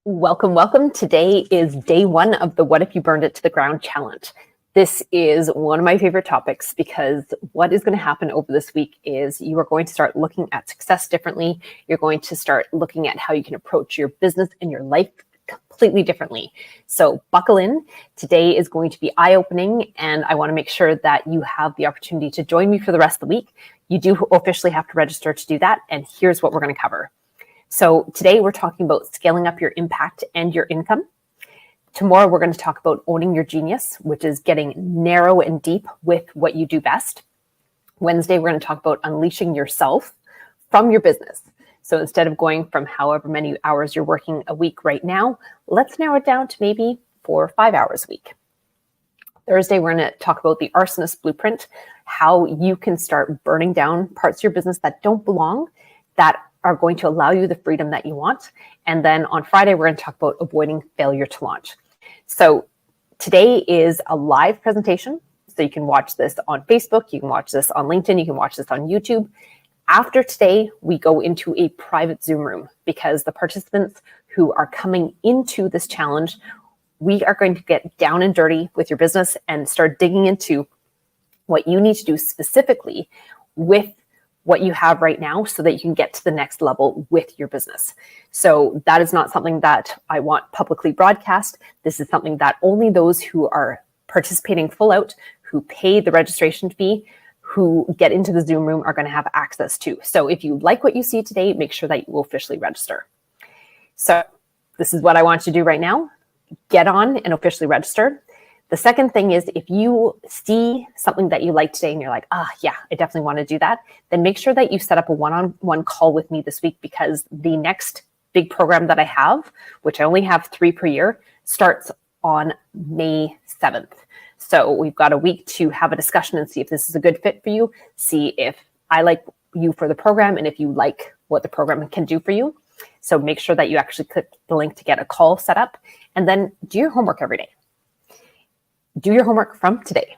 Welcome, welcome. Today is day one of the What If You Burned It to the Ground challenge. This is one of my favorite topics because what is going to happen over this week is you are going to start looking at success differently. You're going to start looking at how you can approach your business and your life completely differently. So buckle in. Today is going to be eye-opening, and I want to make sure that you have the opportunity to join me for the rest of the week. You do officially have to register to do that, and here's what we're going to cover. So today we're talking about scaling up your impact and your income. Tomorrow we're going to talk about owning your genius, which is getting narrow and deep with what you do best. Wednesday we're going to talk about unleashing yourself from your business. So instead of going from however many hours you're working a week right now, let's narrow it down to maybe 4 or 5 hours a week. Thursday we're going to talk about the arsonist blueprint, how you can start burning down parts of your business that don't belong, that are going to allow you the freedom that you want. And then on Friday, we're going to talk about avoiding failure to launch. So today is a live presentation. So you can watch this on Facebook, you can watch this on LinkedIn, you can watch this on YouTube. After today, we go into a private Zoom room because the participants who are coming into this challenge, we are going to get down and dirty with your business and start digging into what you need to do specifically with what you have right now so that you can get to the next level with your business. So that is not something that I want publicly broadcast. This is something that only those who are participating full out, who pay the registration fee, who get into the Zoom room are going to have access to. So if you like what you see today, make sure that you will officially register. So this is what I want you to do right now. Get on and officially register. The second thing is if you see something that you like today and you're like, yeah, I definitely want to do that, then make sure that you set up a one-on-one call with me this week because the next big program that I have, which I only have 3 per year, starts on May 7th. So we've got a week to have a discussion and see if this is a good fit for you, see if I like you for the program and if you like what the program can do for you. So make sure that you actually click the link to get a call set up and then do your homework every day. Do your homework from today.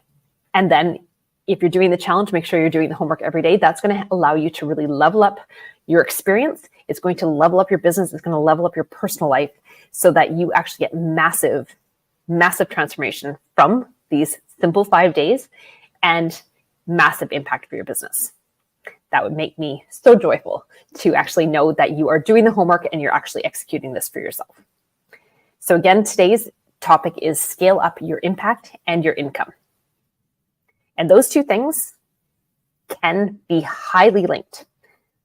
And then if you're doing the challenge, make sure you're doing the homework every day. That's going to allow you to really level up your experience. It's going to level up your business. It's going to level up your personal life so that you actually get massive, massive transformation from these simple 5 days and massive impact for your business. That would make me so joyful to actually know that you are doing the homework and you're actually executing this for yourself. So again, today's topic is scale up your impact and your income. And those two things can be highly linked.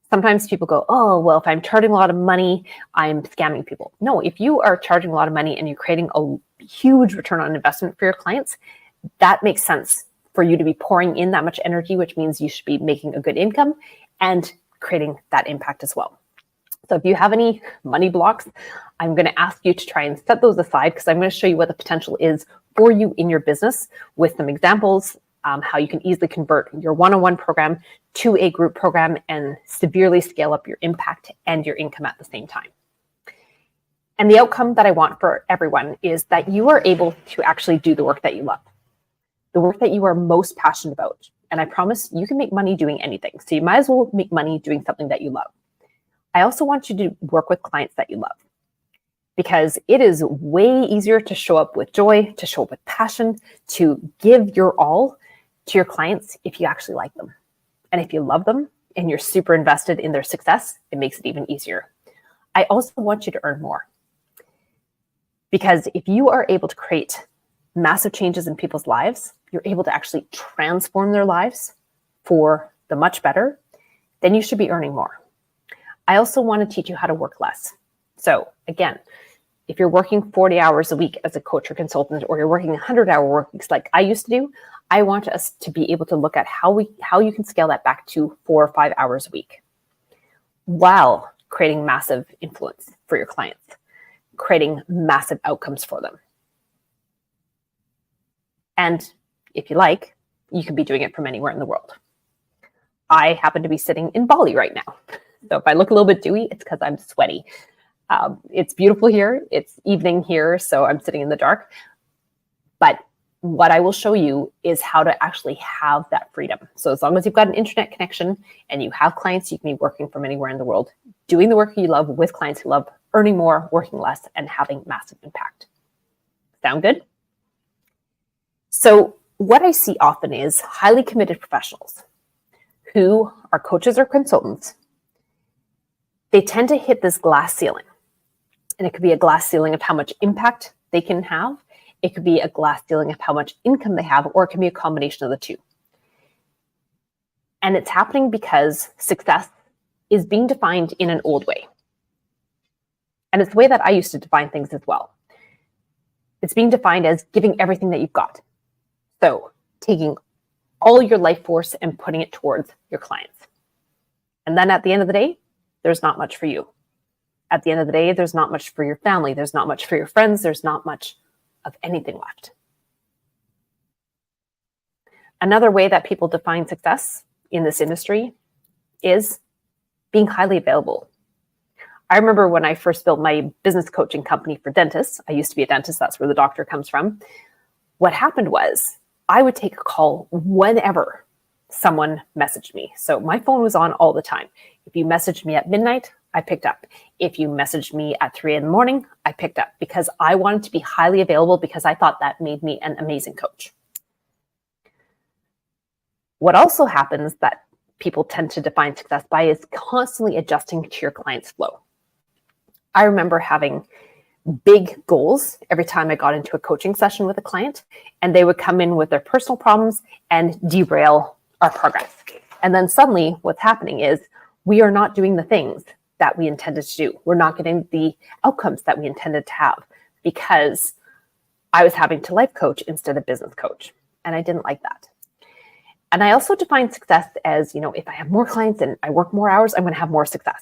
Sometimes people go, oh, well, if I'm charging a lot of money, I'm scamming people. No, if you are charging a lot of money and you're creating a huge return on investment for your clients, that makes sense for you to be pouring in that much energy, which means you should be making a good income and creating that impact as well. So if you have any money blocks, I'm going to ask you to try and set those aside because I'm going to show you what the potential is for you in your business with some examples, how you can easily convert your one-on-one program to a group program and severely scale up your impact and your income at the same time. And the outcome that I want for everyone is that you are able to actually do the work that you love, the work that you are most passionate about. And I promise you can make money doing anything. So you might as well make money doing something that you love. I also want you to work with clients that you love because it is way easier to show up with joy, to show up with passion, to give your all to your clients if you actually like them. And if you love them and you're super invested in their success, it makes it even easier. I also want you to earn more because if you are able to create massive changes in people's lives, you're able to actually transform their lives for the much better, then you should be earning more. I also want to teach you how to work less. So again, if you're working 40 hours a week as a coach or consultant, or you're working 100-hour work weeks like I used to do, I want us to be able to look at how you can scale that back to 4 or 5 hours a week while creating massive influence for your clients, creating massive outcomes for them. And if you like, you can be doing it from anywhere in the world. I happen to be sitting in Bali right now. So if I look a little bit dewy, it's because I'm sweaty. It's beautiful here. It's evening here, so I'm sitting in the dark. But what I will show you is how to actually have that freedom. So as long as you've got an internet connection and you have clients, you can be working from anywhere in the world doing the work you love with clients who love, earning more, working less, and having massive impact. Sound good? So what I see often is highly committed professionals who are coaches or consultants. They tend to hit this glass ceiling. And it could be a glass ceiling of how much impact they can have. It could be a glass ceiling of how much income they have, or it can be a combination of the two. And it's happening because success is being defined in an old way. And it's the way that I used to define things as well. It's being defined as giving everything that you've got. So taking all your life force and putting it towards your clients. And then at the end of the day, there's not much for you. At the end of the day, there's not much for your family. There's not much for your friends. There's not much of anything left. Another way that people define success in this industry is being highly available. I remember when I first built my business coaching company for dentists. I used to be a dentist. That's where the doctor comes from. What happened was I would take a call whenever someone messaged me. So my phone was on all the time. If you messaged me at midnight, I picked up. If you messaged me at 3 a.m, I picked up, because I wanted to be highly available, because I thought that made me an amazing coach. What also happens that people tend to define success by is constantly adjusting to your client's flow. I remember having big goals every time I got into a coaching session with a client, and they would come in with their personal problems and derail our progress. And then suddenly what's happening is we are not doing the things that we intended to do. We're not getting the outcomes that we intended to have, because I was having to life coach instead of business coach. And I didn't like that. And I also define success as, if I have more clients and I work more hours, I'm going to have more success.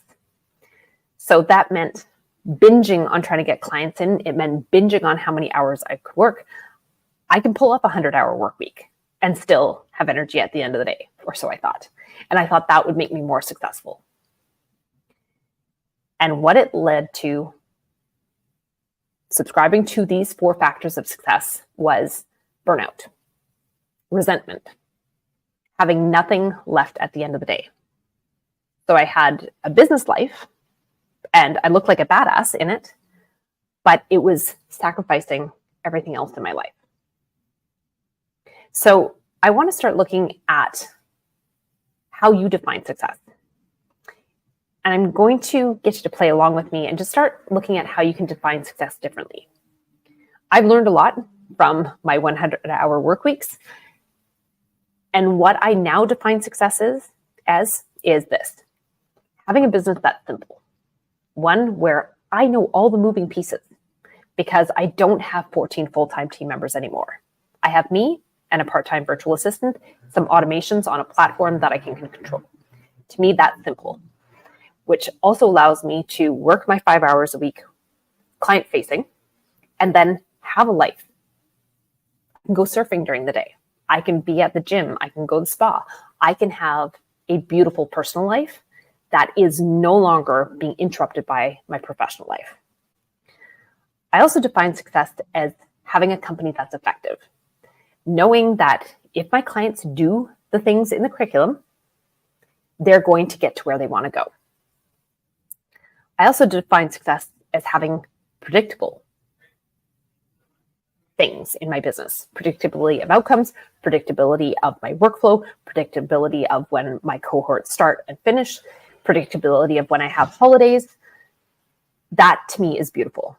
So that meant binging on trying to get clients in. It meant binging on how many hours I could work. I can pull up a 100-hour work week and still have energy at the end of the day, or so I thought. And I thought that would make me more successful. And what it led to, subscribing to these 4 factors of success, was burnout, resentment, having nothing left at the end of the day. So I had a business life and I looked like a badass in it, but it was sacrificing everything else in my life. So I want to start looking at how you define success. And I'm going to get you to play along with me and just start looking at how you can define success differently. I've learned a lot from my 100-hour work weeks. And what I now define success as is this: having a business that's simple. One where I know all the moving pieces, because I don't have 14 full-time team members anymore. I have me and a part-time virtual assistant, some automations on a platform that I can control. To me, that's simple, which also allows me to work my 5 hours a week client-facing and then have a life. I can go surfing during the day. I can be at the gym. I can go to the spa. I can have a beautiful personal life that is no longer being interrupted by my professional life. I also define success as having a company that's effective, knowing that if my clients do the things in the curriculum, they're going to get to where they want to go. I also define success as having predictable things in my business: predictability of outcomes, predictability of my workflow, predictability of when my cohorts start and finish, predictability of when I have holidays. That to me is beautiful.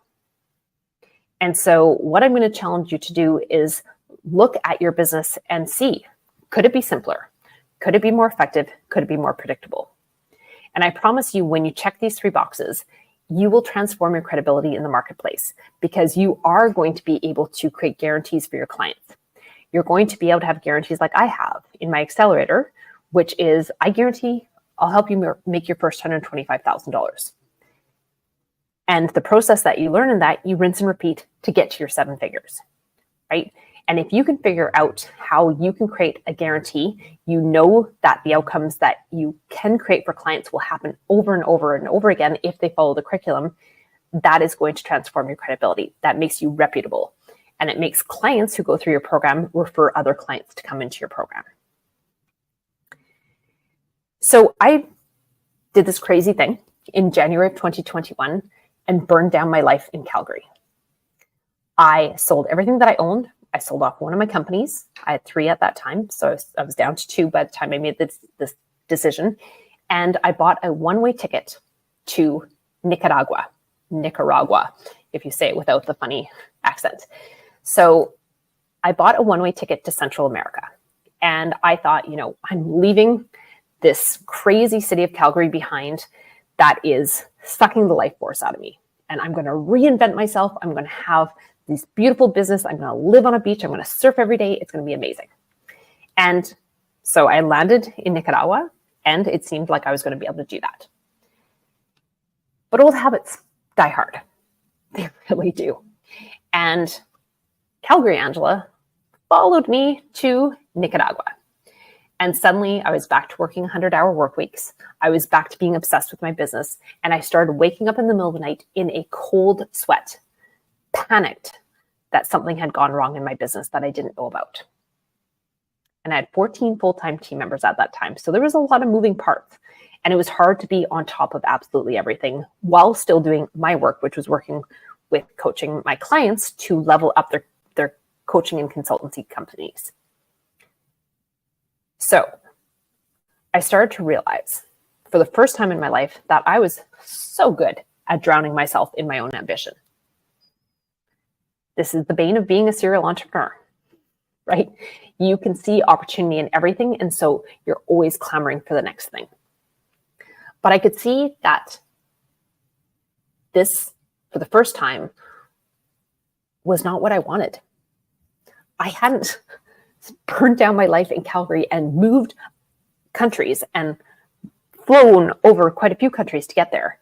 And so what I'm going to challenge you to do is look at your business and see, could it be simpler? Could it be more effective? Could it be more predictable? And I promise you, when you check these 3 boxes, you will transform your credibility in the marketplace, because you are going to be able to create guarantees for your clients. You're going to be able to have guarantees like I have in my Accelerator, which is, I guarantee I'll help you make your first $125,000. And the process that you learn in that, you rinse and repeat to get to your 7 figures, right? And if you can figure out how you can create a guarantee, you know that the outcomes that you can create for clients will happen over and over and over again if they follow the curriculum. That is going to transform your credibility. That makes you reputable. And it makes clients who go through your program refer other clients to come into your program. So I did this crazy thing in January of 2021 and burned down my life in Calgary. I sold everything that I owned. I sold off one of my companies. I had 3 at that time, so I was down to 2 by the time I made this decision. And I bought a one-way ticket to Nicaragua, if you say it without the funny accent. So I bought a one-way ticket to Central America. And I thought, I'm leaving this crazy city of Calgary behind that is sucking the life force out of me. And I'm going to reinvent myself. I'm going to have this beautiful business. I'm going to live on a beach. I'm going to surf every day. It's going to be amazing. And so I landed in Nicaragua, and it seemed like I was going to be able to do that. But old habits die hard. They really do. And Calgary Angela followed me to Nicaragua. And suddenly I was back to working 100-hour work weeks. I was back to being obsessed with my business. And I started waking up in the middle of the night in a cold sweat, panicked that something had gone wrong in my business that I didn't know about. And I had 14 full-time team members at that time. So there was a lot of moving parts. And it was hard to be on top of absolutely everything while still doing my work, which was working with coaching my clients to level up their coaching and consultancy companies. So I started to realize for the first time in my life that I was so good at drowning myself in my own ambition. This is the bane of being a serial entrepreneur, right? You can see opportunity in everything, and so you're always clamoring for the next thing. But I could see that this, for the first time, was not what I wanted. I hadn't burned down my life in Calgary and moved countries and flown over quite a few countries to get there,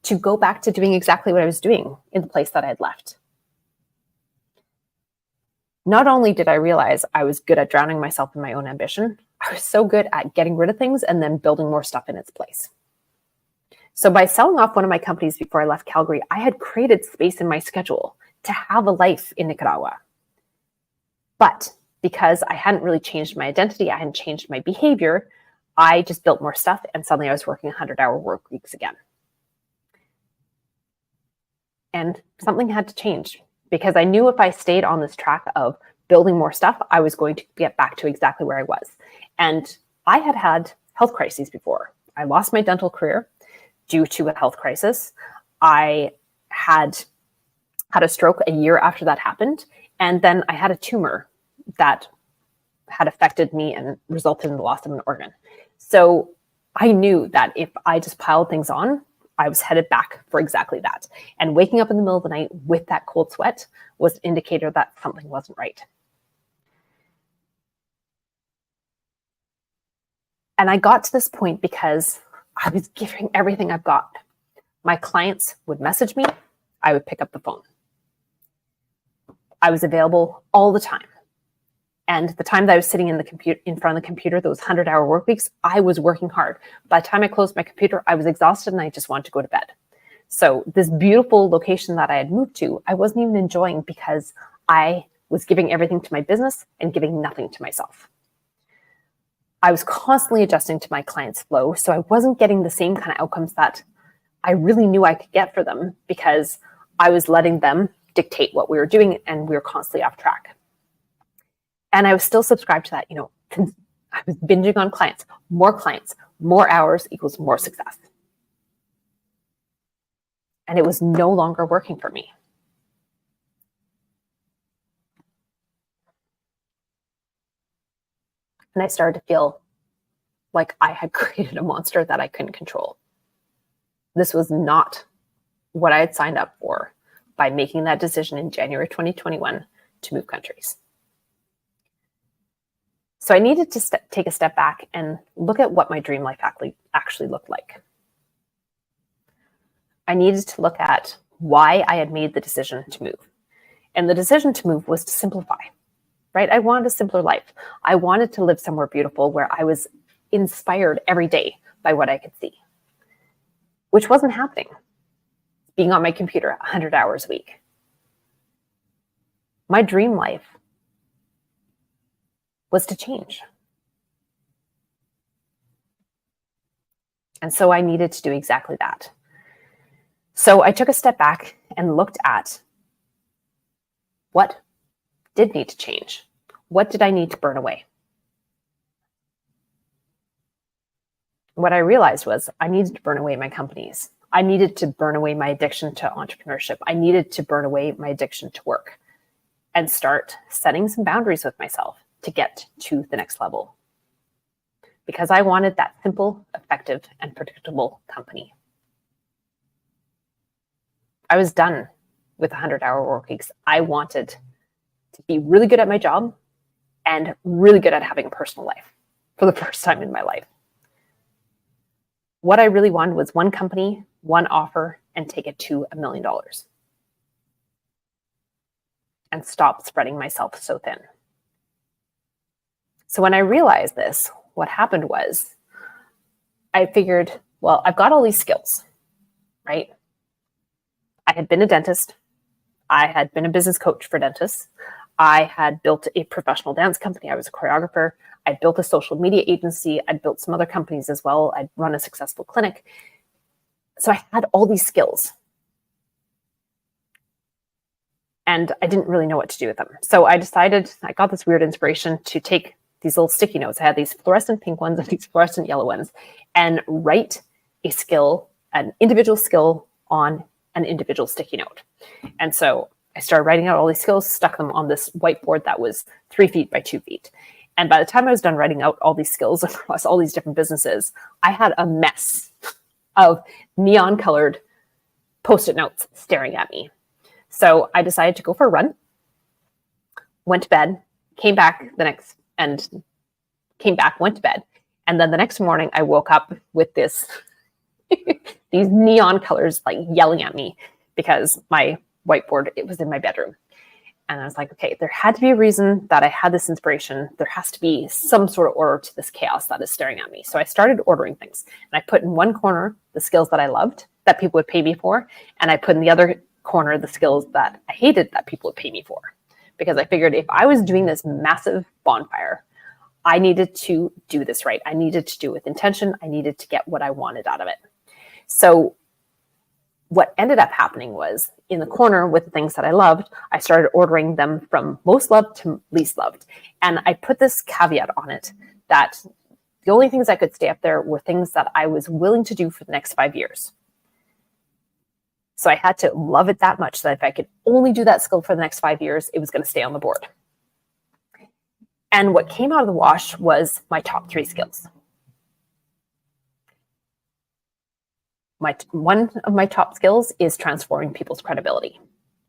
to go back to doing exactly what I was doing in the place that I had left. Not only did I realize I was good at drowning myself in my own ambition, I was so good at getting rid of things and then building more stuff in its place. So by selling off one of my companies before I left Calgary, I had created space in my schedule to have a life in Nicaragua. But because I hadn't really changed my identity, I hadn't changed my behavior, I just built more stuff, and suddenly I was working 100-hour work weeks again. And something had to change, because I knew if I stayed on this track of building more stuff, I was going to get back to exactly where I was. And I had had health crises before. I lost my dental career due to a health crisis. I had a stroke a year after that happened. And then I had a tumor that had affected me and resulted in the loss of an organ. So I knew that if I just piled things on, I was headed back for exactly that. And waking up in the middle of the night with that cold sweat was an indicator that something wasn't right. And I got to this point because I was giving everything I've got. My clients would message me. I would pick up the phone. I was available all the time. And the time that I was sitting in front of the computer, those 100-hour work weeks, I was working hard. By the time I closed my computer, I was exhausted and I just wanted to go to bed. So this beautiful location that I had moved to, I wasn't even enjoying because I was giving everything to my business and giving nothing to myself. I was constantly adjusting to my clients' flow, so I wasn't getting the same kind of outcomes that I really knew I could get for them because I was letting them dictate what we were doing and we were constantly off track. And I was still subscribed to that, I was binging on clients, more hours equals more success. And it was no longer working for me. And I started to feel like I had created a monster that I couldn't control. This was not what I had signed up for by making that decision in January 2021 to move countries. So I needed to take a step back and look at what my dream life actually looked like. I needed to look at why I had made the decision to move. And the decision to move was to simplify, right? I wanted a simpler life. I wanted to live somewhere beautiful where I was inspired every day by what I could see, which wasn't happening. Being on my computer 100 hours a week. My dream life was to change. And so I needed to do exactly that. So I took a step back and looked at what did need to change. What did I need to burn away? What I realized was I needed to burn away my companies. I needed to burn away my addiction to entrepreneurship. I needed to burn away my addiction to work and start setting some boundaries with myself to get to the next level. Because I wanted that simple, effective, and predictable company. I was done with 100-hour work weeks. I wanted to be really good at my job and really good at having a personal life for the first time in my life. What I really wanted was one company, one offer, and take it to $1 million. And stop spreading myself so thin. So when I realized this, what happened was I figured, well, I've got all these skills, right? I had been a dentist. I had been a business coach for dentists. I had built a professional dance company. I was a choreographer. I built a social media agency. I'd built some other companies as well. I'd run a successful clinic. So I had all these skills. And I didn't really know what to do with them. So I decided, I got this weird inspiration to take these little sticky notes. I had these fluorescent pink ones and these fluorescent yellow ones, and write a skill, an individual skill on an individual sticky note. And so I started writing out all these skills, stuck them on this whiteboard that was 3 feet by 2 feet. And by the time I was done writing out all these skills across all these different businesses, I had a mess of neon colored Post-it notes staring at me. So I decided to go for a run, went to bed, went to bed. And then the next morning I woke up with these neon colors like yelling at me because my whiteboard, it was in my bedroom. And I was like, okay, there had to be a reason that I had this inspiration. There has to be some sort of order to this chaos that is staring at me. So I started ordering things, and I put in one corner the skills that I loved that people would pay me for. And I put in the other corner the skills that I hated that people would pay me for. Because I figured if I was doing this massive bonfire, I needed to do this right. I needed to do it with intention. I needed to get what I wanted out of it. So what ended up happening was in the corner with the things that I loved, I started ordering them from most loved to least loved. And I put this caveat on it that the only things I could stay up there were things that I was willing to do for the next 5 years. So I had to love it that much that if I could only do that skill for the next 5 years, it was going to stay on the board. And what came out of the wash was my top 3 skills. One of my top skills is transforming people's credibility.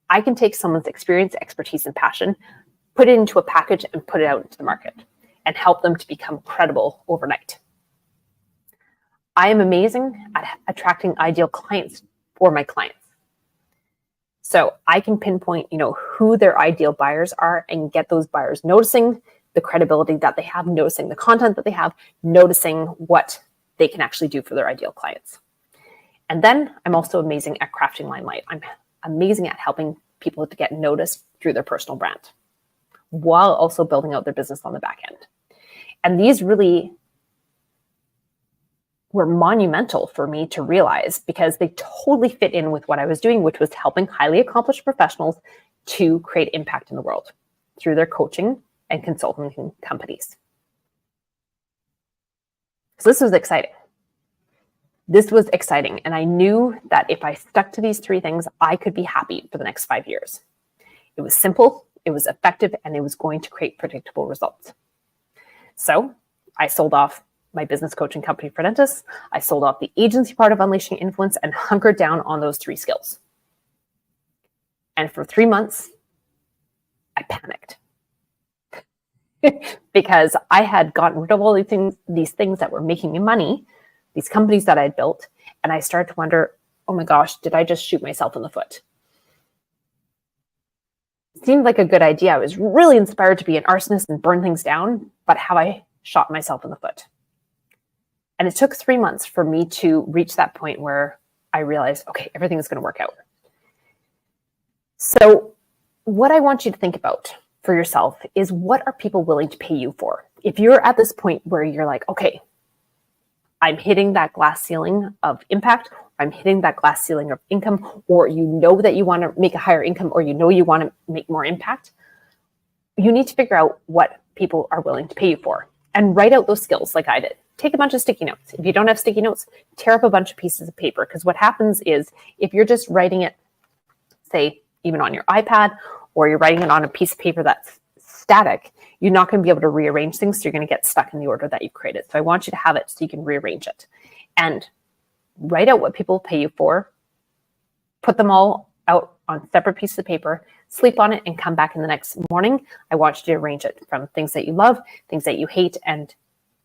I can take someone's experience, expertise, and passion, put it into a package and put it out into the market and help them to become credible overnight. I am amazing at attracting ideal clients for my clients. So I can pinpoint, who their ideal buyers are and get those buyers noticing the credibility that they have, noticing the content that they have, noticing what they can actually do for their ideal clients. And then I'm also amazing at crafting limelight. I'm amazing at helping people to get noticed through their personal brand while also building out their business on the back end. And these really were monumental for me to realize because they totally fit in with what I was doing, which was helping highly accomplished professionals to create impact in the world through their coaching and consulting companies. So this was exciting. And I knew that if I stuck to these 3 things, I could be happy for the next 5 years. It was simple, it was effective, and it was going to create predictable results. So I sold off my business coaching company for dentists. I sold off the agency part of Unleashing Influence and hunkered down on those 3 skills. And for 3 months, I panicked because I had gotten rid of all these things that were making me money, these companies that I had built, and I started to wonder, oh my gosh, did I just shoot myself in the foot? It seemed like a good idea. I was really inspired to be an arsonist and burn things down, but have I shot myself in the foot? And it took 3 months for me to reach that point where I realized, okay, everything is going to work out. So what I want you to think about for yourself is, what are people willing to pay you for? If you're at this point where you're like, okay, I'm hitting that glass ceiling of impact, I'm hitting that glass ceiling of income, or you know that you want to make a higher income, or you know you want to make more impact, you need to figure out what people are willing to pay you for and write out those skills like I did. Take a bunch of sticky notes. If you don't have sticky notes, tear up a bunch of pieces of paper, because what happens is if you're just writing it, say, even on your iPad, or you're writing it on a piece of paper that's static, you're not going to be able to rearrange things. So you're going to get stuck in the order that you've created. So I want you to have it so you can rearrange it and write out what people pay you for, put them all out on separate pieces of paper, sleep on it, and come back in the next morning. I want you to arrange it from things that you love, things that you hate, and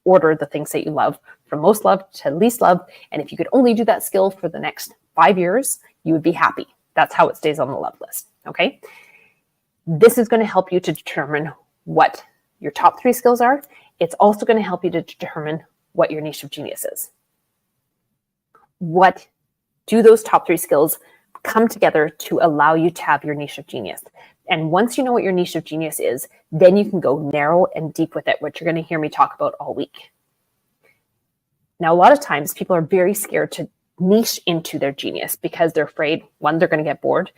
order the things that you love from most love to least love. And if you could only do that skill for the next 5 years, you would be happy. That's how it stays on the love list. Okay. This is going to help you to determine what your top 3 skills are. It's also going to help you to determine what your niche of genius is. What do those top 3 skills come together to allow you to have your niche of genius? And once you know what your niche of genius is, then you can go narrow and deep with it, which you're going to hear me talk about all week. Now, a lot of times people are very scared to niche into their genius because they're afraid, 1, they're going to get bored.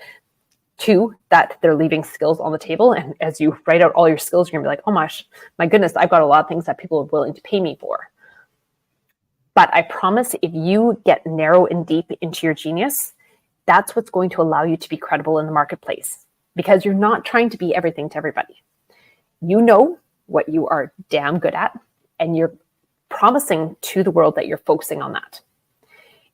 2, that they're leaving skills on the table. And as you write out all your skills, you're going to be like, oh my goodness, I've got a lot of things that people are willing to pay me for. But I promise if you get narrow and deep into your genius, that's what's going to allow you to be credible in the marketplace, because you're not trying to be everything to everybody. You know what you are damn good at, and you're promising to the world that you're focusing on that.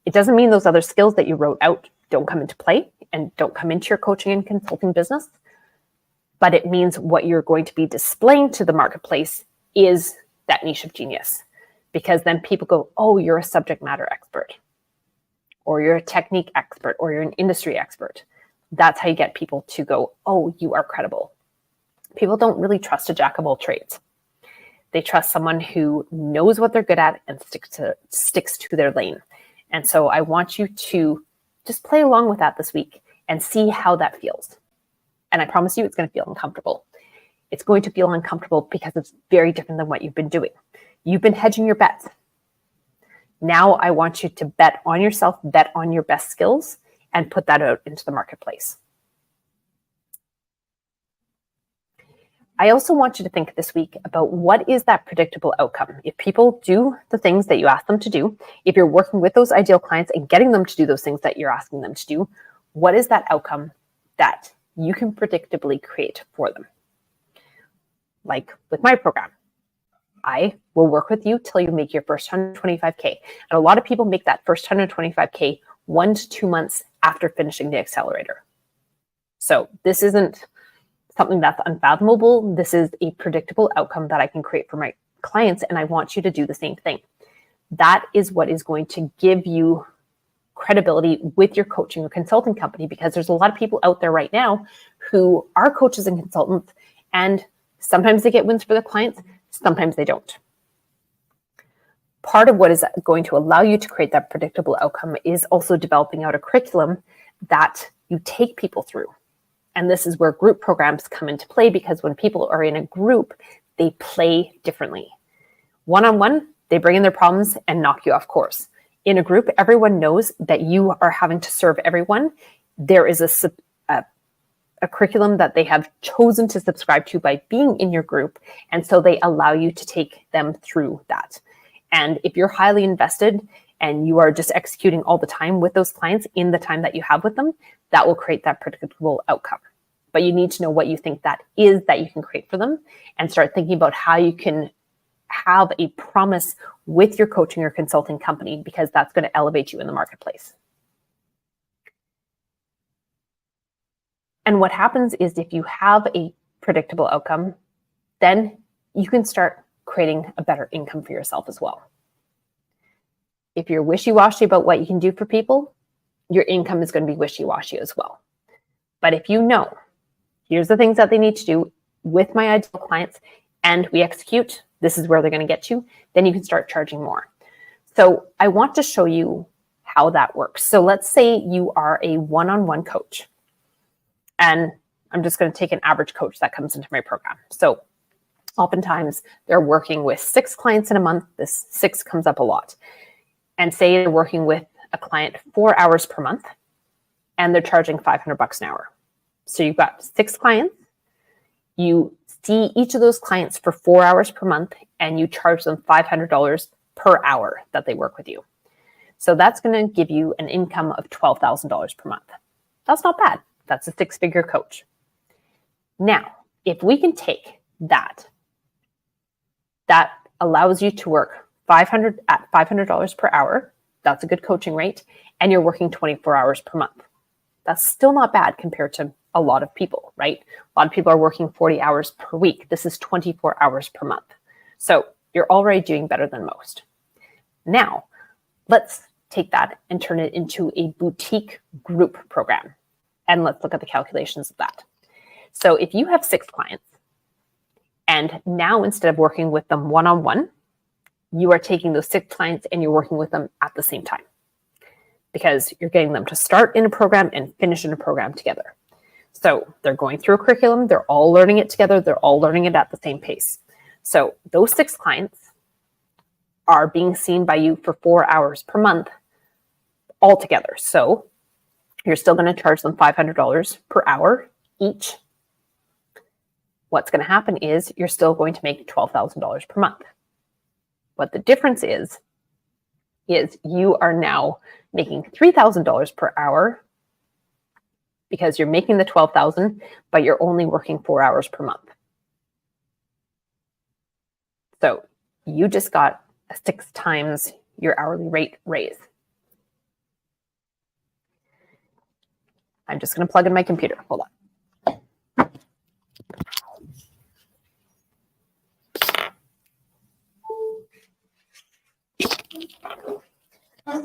It doesn't mean those other skills that you wrote out don't come into play and don't come into your coaching and consulting business, but it means what you're going to be displaying to the marketplace is that niche of genius, because then people go, oh, you're a subject matter expert, or you're a technique expert, or you're an industry expert. That's how you get people to go, oh, you are credible. People don't really trust a jack of all trades. They trust someone who knows what they're good at and sticks to their lane. And so I want you to just play along with that this week and see how that feels. And I promise you it's going to feel uncomfortable. It's going to feel uncomfortable because it's very different than what you've been doing. You've been hedging your bets. Now I want you to bet on yourself, bet on your best skills, and put that out into the marketplace. I also want you to think this week about what is that predictable outcome. If people do the things that you ask them to do, if you're working with those ideal clients and getting them to do those things that you're asking them to do, what is that outcome that you can predictably create for them? Like with my program, I will work with you till you make your first 125K. And a lot of people make that first 125K 1 to 2 months after finishing the Accelerator. So this isn't something that's unfathomable. This is a predictable outcome that I can create for my clients, and I want you to do the same thing. That is what is going to give you credibility with your coaching or consulting company, because there's a lot of people out there right now who are coaches and consultants, and sometimes they get wins for their clients, sometimes they don't. Part of what is going to allow you to create that predictable outcome is also developing out a curriculum that you take people through. And this is where group programs come into play, because when people are in a group, they play differently. One-on-one, they bring in their problems and knock you off course. In a group, everyone knows that you are having to serve everyone. There is a curriculum that they have chosen to subscribe to by being in your group. And so they allow you to take them through that. And if you're highly invested and you are just executing all the time with those clients in the time that you have with them, that will create that predictable outcome. But you need to know what you think that is that you can create for them, and start thinking about how you can have a promise with your coaching or consulting company, because that's going to elevate you in the marketplace. And what happens is if you have a predictable outcome, then you can start creating a better income for yourself as well. If you're wishy-washy about what you can do for people, your income is going to be wishy-washy as well. But if you know, here's the things that they need to do with my ideal clients, and we execute, this is where they're going to get you, then you can start charging more. So I want to show you how that works. So let's say you are a one-on-one coach, and I'm just going to take an average coach that comes into my program. So oftentimes they're working with 6 clients in a month. This 6 comes up a lot. and say they're working with a client 4 hours per month and they're charging $500 an hour. So you've got 6 clients. You see each of those clients for 4 hours per month and you charge them $500 per hour that they work with you. So that's going to give you an income of $12,000 per month. That's not bad. That's a 6-figure coach. Now, if we can take that allows you to work $500 per hour. That's a good coaching rate. And you're working 24 hours per month. That's still not bad compared to a lot of people, right? A lot of people are working 40 hours per week. This is 24 hours per month. So you're already doing better than most. Now, let's take that and turn it into a boutique group program. And let's look at the calculations of that. So if you have 6 clients, and now instead of working with them one-on-one, you are taking those 6 clients and you're working with them at the same time, because you're getting them to start in a program and finish in a program together. So they're going through a curriculum, they're all learning it together, they're all learning it at the same pace. So those 6 clients are being seen by you for 4 hours per month altogether. So you're still going to charge them $500 per hour each. What's going to happen is you're still going to make $12,000 per month. What the difference is you are now making $3,000 per hour because you're making the $12,000, but you're only working 4 hours per month. So you just got a 6 times your hourly rate raise. I'm just going to plug in my computer. Hold on.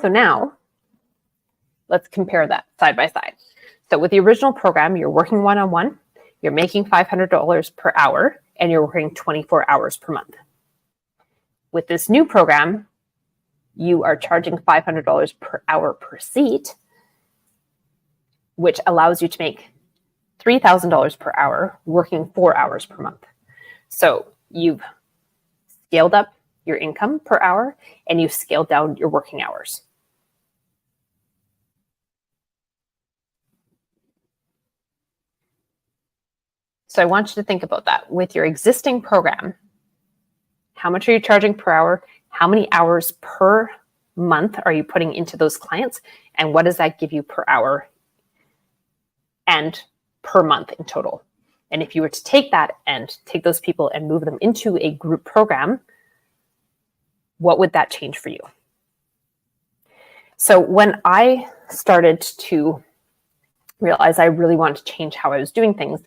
So now let's compare that side by side. So with the original program, you're working one-on-one, you're making $500 per hour, and you're working 24 hours per month. With this new program, you are charging $500 per hour per seat, which allows you to make $3,000 per hour, working 4 hours per month. So you've scaled up your income per hour and you've scaled down your working hours. So I want you to think about that. With your existing program, how much are you charging per hour? How many hours per month are you putting into those clients? And what does that give you per hour and per month in total? And if you were to take that and take those people and move them into a group program, what would that change for you? So when I started to realize I really wanted to change how I was doing things,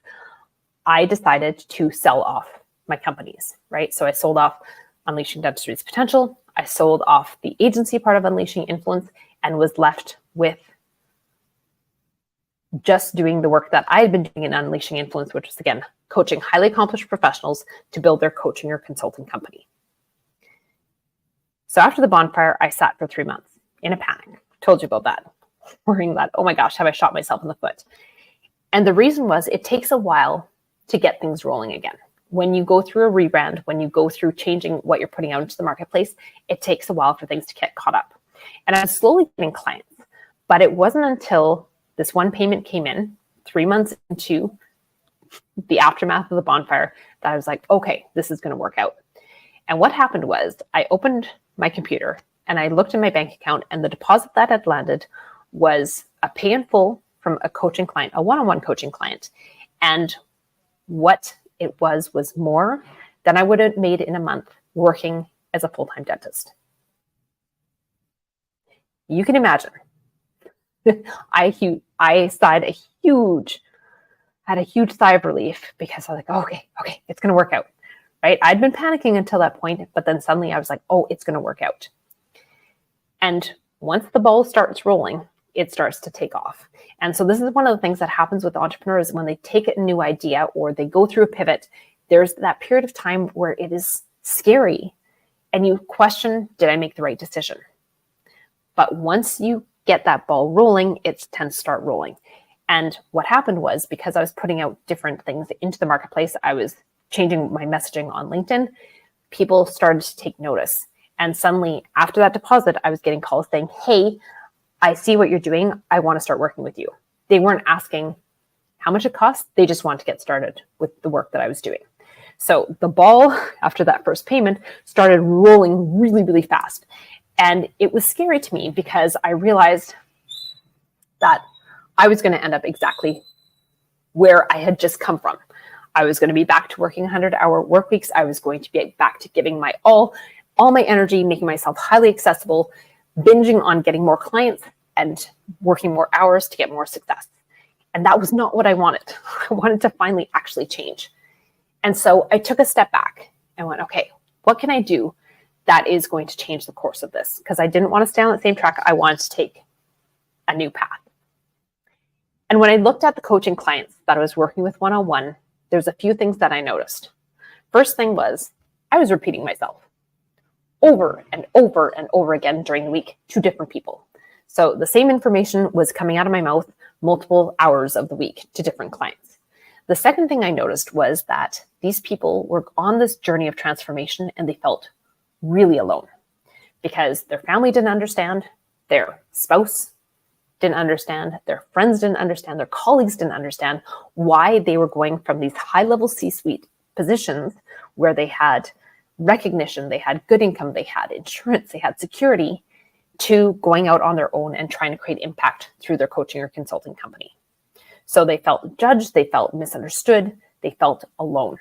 I decided to sell off my companies, right? So I sold off Unleashing Dentistry's Potential. I sold off the agency part of Unleashing Influence and was left with just doing the work that I had been doing in Unleashing Influence, which was, again, coaching highly accomplished professionals to build their coaching or consulting company. So after the bonfire, I sat for 3 months in a panic. Told you about that. Worrying that, oh my gosh, have I shot myself in the foot? And the reason was it takes a while to get things rolling again. When you go through a rebrand, when you go through changing what you're putting out into the marketplace, it takes a while for things to get caught up. And I was slowly getting clients, but it wasn't until this one payment came in 3 months into the aftermath of the bonfire that I was like, okay, this is going to work out. And what happened was I opened my computer and I looked at my bank account, and the deposit that had landed was a pay in full from a coaching client, a one-on-one coaching client. And what it was more than I would have made in a month working as a full-time dentist. You can imagine. I had a huge sigh of relief because I was like, okay, it's going to work out, right? I'd been panicking until that point, but then suddenly I was like, oh, it's going to work out. And once the ball starts rolling, it starts to take off. And so this is one of the things that happens with entrepreneurs when they take a new idea or they go through a pivot. There's that period of time where it is scary and you question, did I make the right decision? But once you get that ball rolling, it tends to start rolling. And what happened was, because I was putting out different things into the marketplace, I was changing my messaging on LinkedIn, people started to take notice. And suddenly after that deposit, I was getting calls saying, hey, I see what you're doing. I want to start working with you. They weren't asking how much it costs. They just wanted to get started with the work that I was doing. So the ball, after that first payment, started rolling really, really fast. And it was scary to me because I realized that I was going to end up exactly where I had just come from. I was going to be back to working 100-hour work weeks. I was going to be back to giving my all my energy, making myself highly accessible, binging on getting more clients and working more hours to get more success. And that was not what I wanted. I wanted to finally actually change. And so I took a step back and went, okay, what can I do that is going to change the course of this? Because I didn't want to stay on the same track. I wanted to take a new path. And when I looked at the coaching clients that I was working with one-on-one, there's a few things that I noticed. First thing was I was repeating myself over and over and over again during the week to different people. So the same information was coming out of my mouth multiple hours of the week to different clients. The second thing I noticed was that these people were on this journey of transformation and they felt really alone because their family didn't understand, their spouse didn't understand, their friends didn't understand, their colleagues didn't understand why they were going from these high-level C-suite positions where they had recognition, they had good income, they had insurance, they had security, to going out on their own and trying to create impact through their coaching or consulting company. So they felt judged, they felt misunderstood, they felt alone.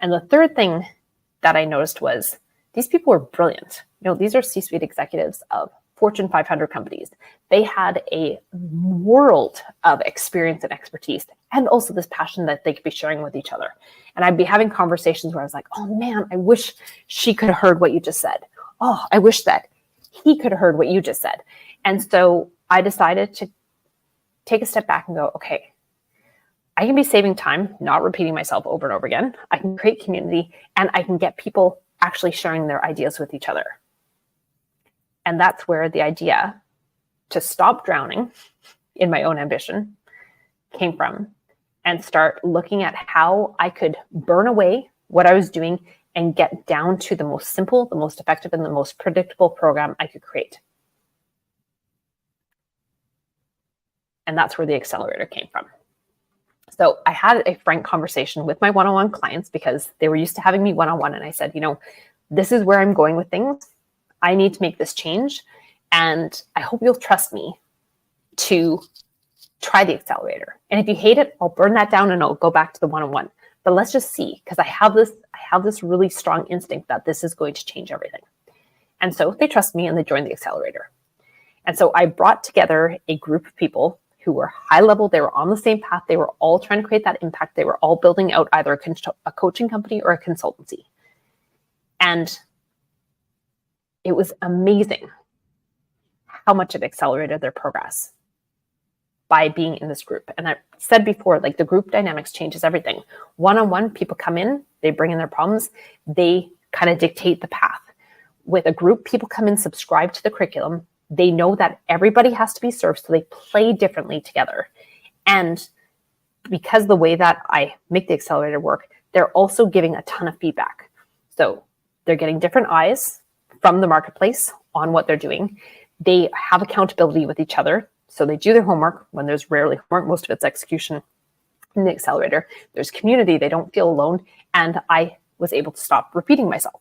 And the third thing that I noticed was these people were brilliant. These are C-suite executives of Fortune 500 companies. They had a world of experience and expertise, and also this passion that they could be sharing with each other. And I'd be having conversations where I was like, oh man, I wish she could have heard what you just said. Oh, I wish that he could have heard what you just said. And so I decided to take a step back and go, okay, I can be saving time, not repeating myself over and over again. I can create community and I can get people actually sharing their ideas with each other. And that's where the idea to stop drowning in my own ambition came from, and start looking at how I could burn away what I was doing and get down to the most simple, the most effective, and the most predictable program I could create. And that's where the Accelerator came from. So I had a frank conversation with my one-on-one clients because they were used to having me one-on-one. And I said, this is where I'm going with things. I need to make this change. And I hope you'll trust me to try the Accelerator. And if you hate it, I'll burn that down and I'll go back to the one-on-one. But let's just see, because I have this really strong instinct that this is going to change everything. And so they trust me and they joined the Accelerator. And so I brought together a group of people who were high level. They were on the same path. They were all trying to create that impact. They were all building out either a coaching company or a consultancy. And it was amazing how much it accelerated their progress by being in this group. And I said before, like, the group dynamics changes everything. One-on-one, people come in, they bring in their problems, they kind of dictate the path. With a group, people come in, subscribe to the curriculum. They know that everybody has to be served, so they play differently together. And because the way that I make the Accelerator work, they're also giving a ton of feedback. So they're getting different eyes from the marketplace on what they're doing. They have accountability with each other. So they do their homework when there's rarely homework. Most of it's execution in the Accelerator. There's community. They don't feel alone. And I was able to stop repeating myself.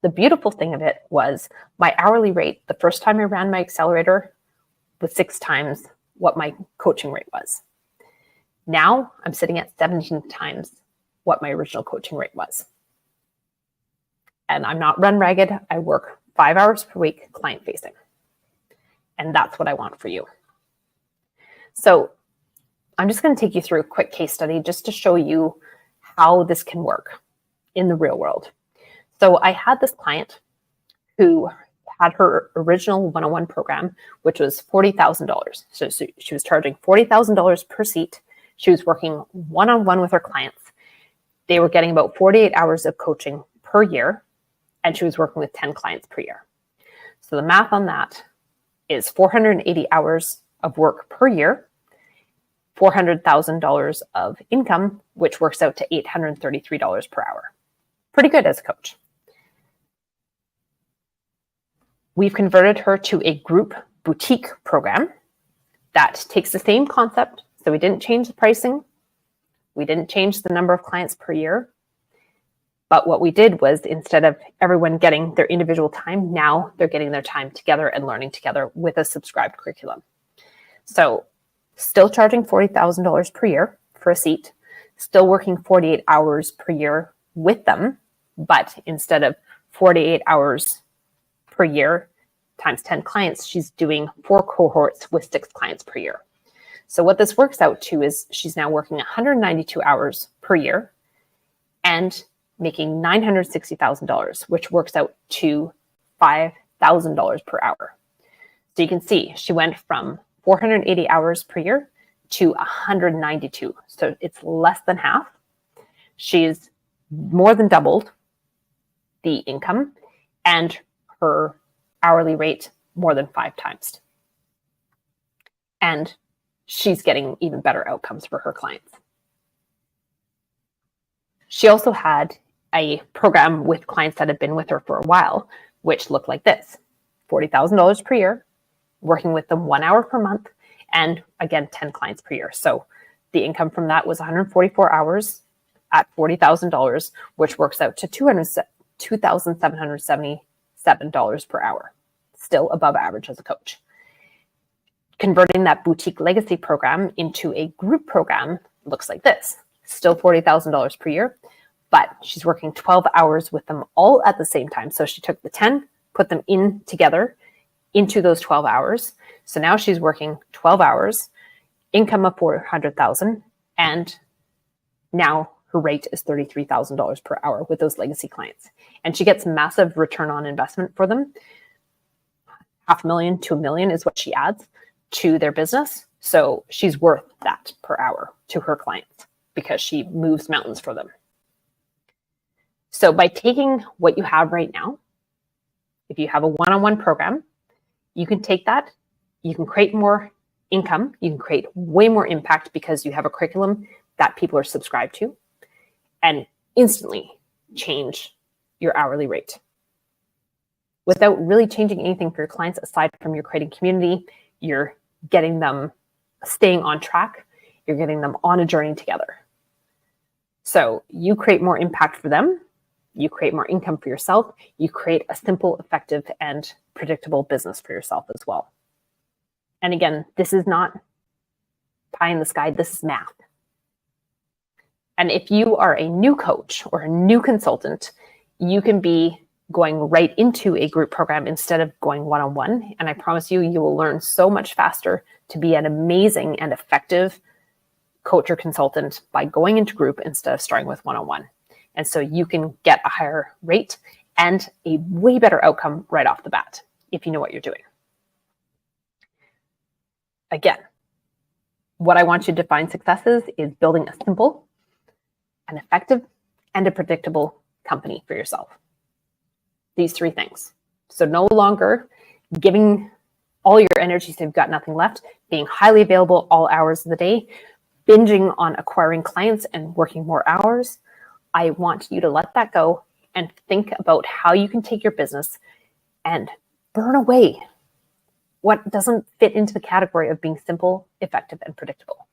The beautiful thing of it was my hourly rate, the first time I ran my Accelerator, was 6 times what my coaching rate was. Now I'm sitting at 17 times what my original coaching rate was. And I'm not run ragged. I work 5 hours per week client facing. And that's what I want for you. So I'm just going to take you through a quick case study just to show you how this can work in the real world. So I had this client who had her original one-on-one program, which was $40,000. So she was charging $40,000 per seat. She was working one-on-one with her clients. They were getting about 48 hours of coaching per year, and she was working with 10 clients per year. So the math on that is 480 hours of work per year, $400,000 of income, which works out to $833 per hour. Pretty good as a coach. We've converted her to a group boutique program that takes the same concept. So we didn't change the pricing. We didn't change the number of clients per year. But what we did was, instead of everyone getting their individual time, now they're getting their time together and learning together with a subscribed curriculum. So still charging $40,000 per year for a seat, still working 48 hours per year with them, but instead of 48 hours per year times 10 clients, she's doing 4 cohorts with 6 clients per year. So what this works out to is she's now working 192 hours per year and making $960,000, which works out to $5,000 per hour. So you can see she went from 480 hours per year to 192. So it's less than half. She's more than doubled the income and her hourly rate more than 5 times. And she's getting even better outcomes for her clients. She also had a program with clients that had been with her for a while, which looked like this: $40,000 per year, working with them 1 hour per month, and again, 10 clients per year. So the income from that was 144 hours at $40,000, which works out to $2,777 per hour, still above average as a coach. Converting that boutique legacy program into a group program looks like this: still $40,000 per year, but she's working 12 hours with them all at the same time. So she took the 10, put them in together into those 12 hours. So now she's working 12 hours, income of $400,000, and now her rate is $33,000 per hour with those legacy clients. And she gets massive return on investment for them. $500,000 to $1 million is what she adds to their business. So she's worth that per hour to her clients because she moves mountains for them. So by taking what you have right now, if you have a one-on-one program, you can take that, you can create more income, you can create way more impact because you have a curriculum that people are subscribed to, and instantly change your hourly rate without really changing anything for your clients aside from you're creating community, you're getting them staying on track, you're getting them on a journey together. So you create more impact for them, you create more income for yourself, you create a simple, effective, and predictable business for yourself as well. And again, this is not pie in the sky, this is math. And if you are a new coach or a new consultant, you can be going right into a group program instead of going one-on-one. And I promise you, you will learn so much faster to be an amazing and effective coach or consultant by going into group instead of starting with one-on-one. And so you can get a higher rate and a way better outcome right off the bat if you know what you're doing. Again, what I want you to define success is building a simple, an effective, and a predictable company for yourself. These 3 things. So no longer giving all your energy so you've got nothing left, being highly available all hours of the day, binging on acquiring clients and working more hours. I want you to let that go and think about how you can take your business and burn away what doesn't fit into the category of being simple, effective, and predictable.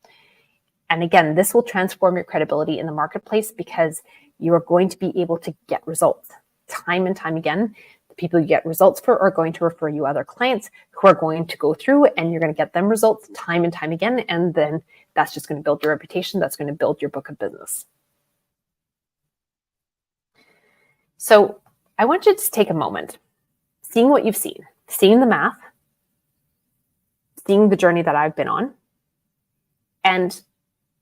And again, this will transform your credibility in the marketplace because you are going to be able to get results time and time again. The people you get results for are going to refer you other clients who are going to go through, and you're going to get them results time and time again. And then that's just going to build your reputation. That's going to build your book of business. So I want you to take a moment, seeing what you've seen, seeing the math, seeing the journey that I've been on, and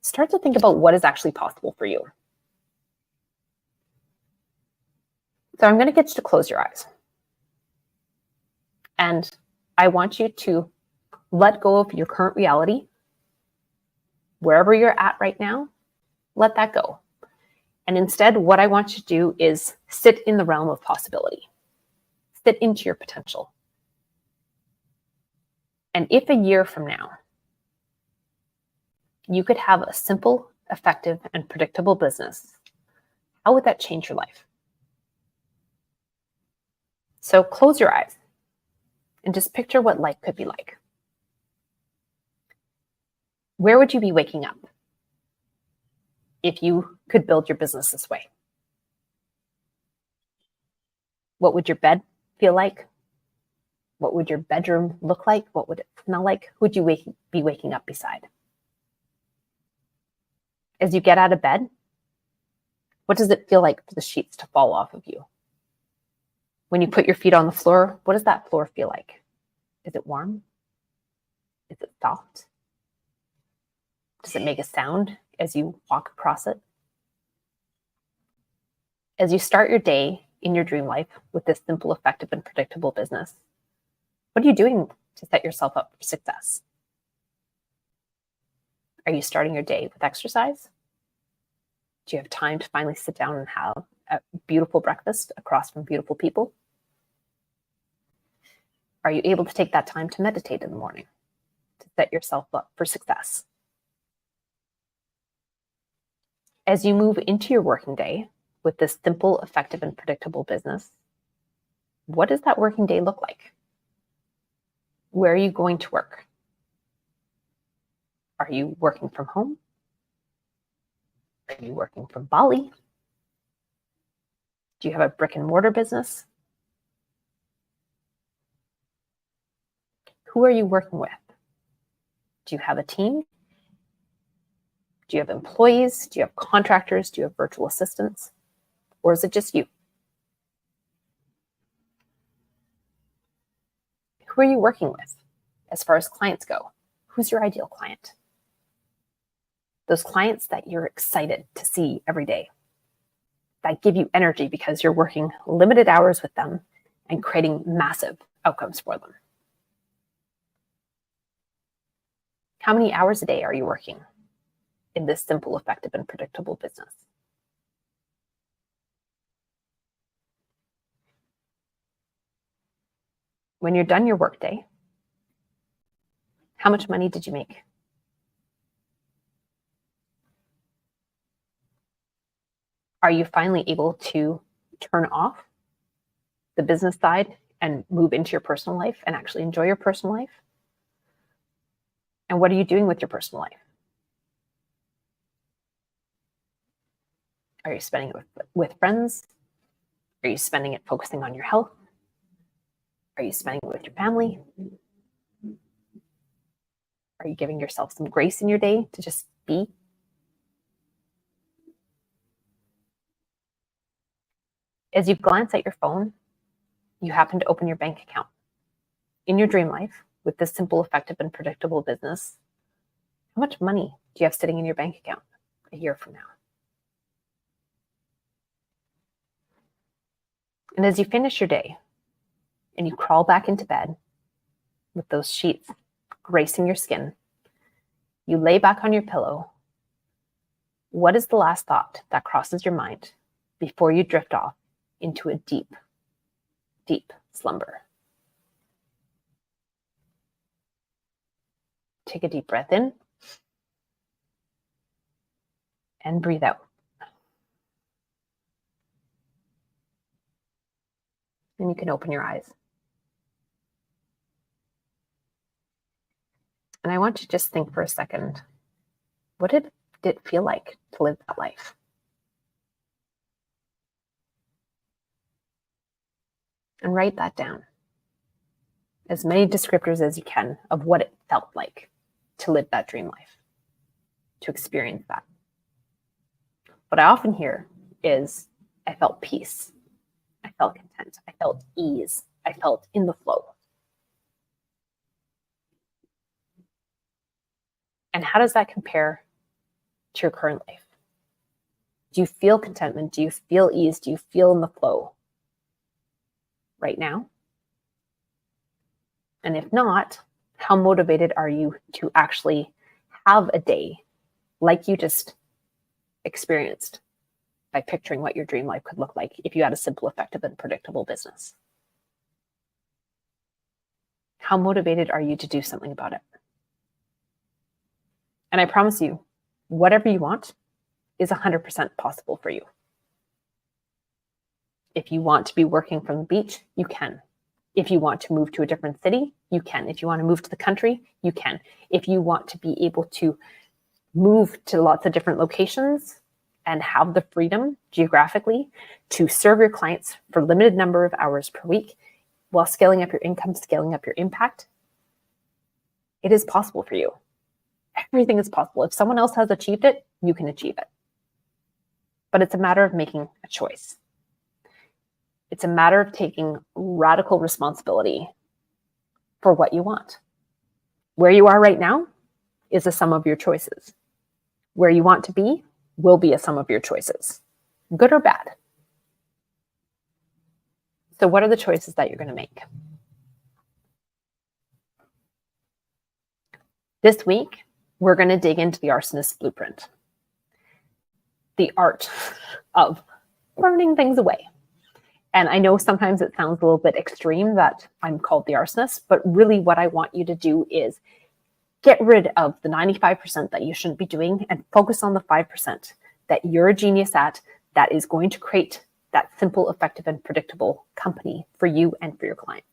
start to think about what is actually possible for you. So I'm going to get you to close your eyes. And I want you to let go of your current reality. Wherever you're at right now, let that go. And instead, what I want you to do is sit in the realm of possibility. Sit into your potential. And if a year from now, you could have a simple, effective, and predictable business, how would that change your life? So close your eyes and just picture what life could be like. Where would you be waking up if you could build your business this way? What would your bed feel like? What would your bedroom look like? What would it smell like? Who would you be waking up beside? As you get out of bed, what does it feel like for the sheets to fall off of you? When you put your feet on the floor, what does that floor feel like? Is it warm? Is it soft? Does it make a sound as you walk across it? As you start your day in your dream life with this simple, effective, and predictable business, what are you doing to set yourself up for success? Are you starting your day with exercise? Do you have time to finally sit down and have a beautiful breakfast across from beautiful people? Are you able to take that time to meditate in the morning to set yourself up for success? As you move into your working day with this simple, effective, and predictable business, what does that working day look like? Where are you going to work? Are you working from home? Are you working from Bali? Do you have a brick and mortar business? Who are you working with? Do you have a team? Do you have employees? Do you have contractors? Do you have virtual assistants? Or is it just you? Who are you working with as far as clients go? Who's your ideal client? Those clients that you're excited to see every day, that give you energy because you're working limited hours with them and creating massive outcomes for them. How many hours a day are you working in this simple, effective, and predictable business? When you're done your workday, how much money did you make? Are you finally able to turn off the business side and move into your personal life and actually enjoy your personal life? And what are you doing with your personal life? Are you spending it with friends? Are you spending it focusing on your health? Are you spending it with your family? Are you giving yourself some grace in your day to just be? As you glance at your phone, you happen to open your bank account. In your dream life, with this simple, effective, and predictable business, how much money do you have sitting in your bank account a year from now? And as you finish your day and you crawl back into bed with those sheets gracing your skin, you lay back on your pillow, what is the last thought that crosses your mind before you drift off into a deep, deep slumber? Take a deep breath in and breathe out. And you can open your eyes. And I want you to just think for a second, what did it feel like to live that life? And write that down. As many descriptors as you can of what it felt like to live that dream life, to experience that. What I often hear is, I felt peace. I felt content. I felt ease. I felt in the flow. And how does that compare to your current life? Do you feel contentment? Do you feel ease? Do you feel in the flow right now? And if not, how motivated are you to actually have a day like you just experienced by picturing what your dream life could look like if you had a simple, effective, and predictable business? How motivated are you to do something about it? And I promise you, whatever you want is 100% possible for you. If you want to be working from the beach, you can. If you want to move to a different city, you can. If you want to move to the country, you can. If you want to be able to move to lots of different locations and have the freedom geographically to serve your clients for a limited number of hours per week while scaling up your income, scaling up your impact, it is possible for you. Everything is possible. If someone else has achieved it, you can achieve it. But it's a matter of making a choice. It's a matter of taking radical responsibility for what you want. Where you are right now is a sum of your choices. Where you want to be will be a sum of your choices, good or bad. So what are the choices that you're going to make? This week, we're going to dig into the arsonist blueprint, the art of burning things away. And I know sometimes it sounds a little bit extreme that I'm called the arsonist, but really what I want you to do is get rid of the 95% that you shouldn't be doing and focus on the 5% that you're a genius at, that is going to create that simple, effective, and predictable company for you and for your clients.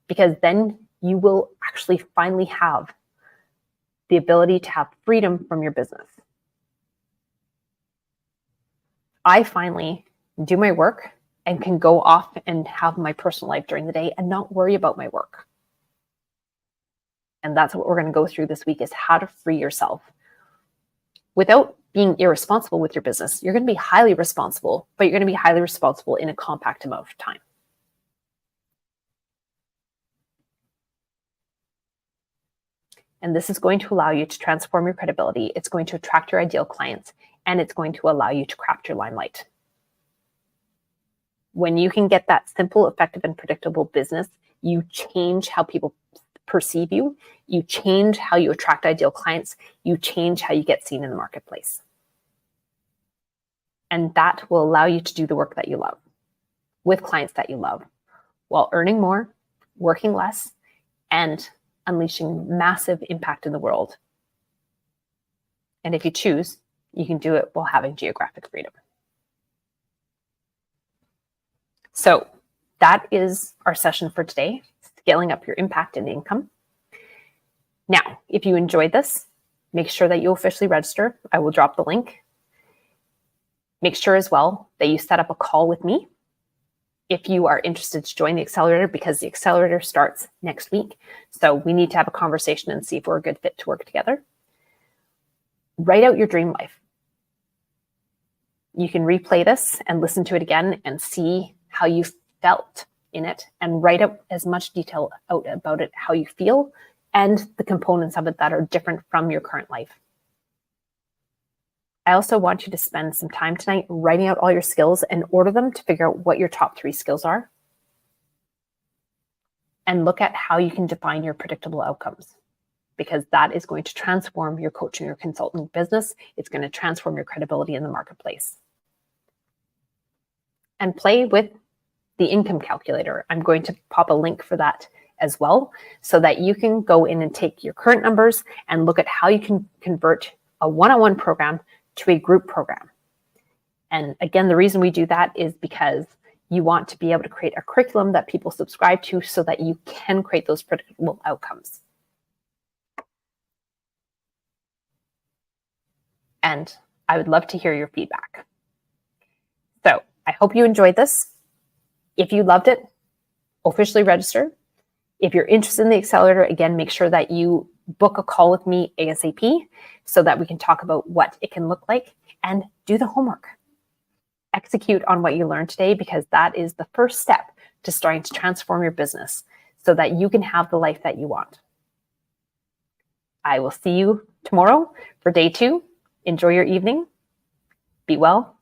Because then you will actually finally have the ability to have freedom from your business. I finally do my work and can go off and have my personal life during the day and not worry about my work. And that's what we're going to go through this week, is how to free yourself without being irresponsible with your business. You're going to be highly responsible, but you're going to be highly responsible in a compact amount of time. And this is going to allow you to transform your credibility. It's going to attract your ideal clients, and it's going to allow you to craft your limelight. When you can get that simple, effective, and predictable business, you change how people perceive you. You change how you attract ideal clients. You change how you get seen in the marketplace. And that will allow you to do the work that you love with clients that you love while earning more, working less, and unleashing massive impact in the world. And if you choose, you can do it while having geographic freedom. So that is our session for today, scaling up your impact and income. Now, if you enjoyed this, make sure that you officially register. I will drop the link. Make sure as well that you set up a call with me if you are interested to join the Accelerator, because the Accelerator starts next week. So we need to have a conversation and see if we're a good fit to work together. Write out your dream life. You can replay this and listen to it again and see how you felt in it, and write out as much detail out about it, how you feel, and the components of it that are different from your current life. I also want you to spend some time tonight writing out all your skills and order them to figure out what your top 3 skills are, and look at how you can define your predictable outcomes, because that is going to transform your coaching or consulting business. It's going to transform your credibility in the marketplace. And play with the income calculator. I'm going to pop a link for that as well, so that you can go in and take your current numbers and look at how you can convert a one-on-one program to a group program. And again, the reason we do that is because you want to be able to create a curriculum that people subscribe to so that you can create those predictable outcomes. And I would love to hear your feedback. So I hope you enjoyed this. If you loved it, officially register. If you're interested in the Accelerator, again, make sure that you book a call with me ASAP so that we can talk about what it can look like, and do the homework. Execute on what you learned today, because that is the first step to starting to transform your business so that you can have the life that you want. I will see you tomorrow for day 2. Enjoy your evening. Be well.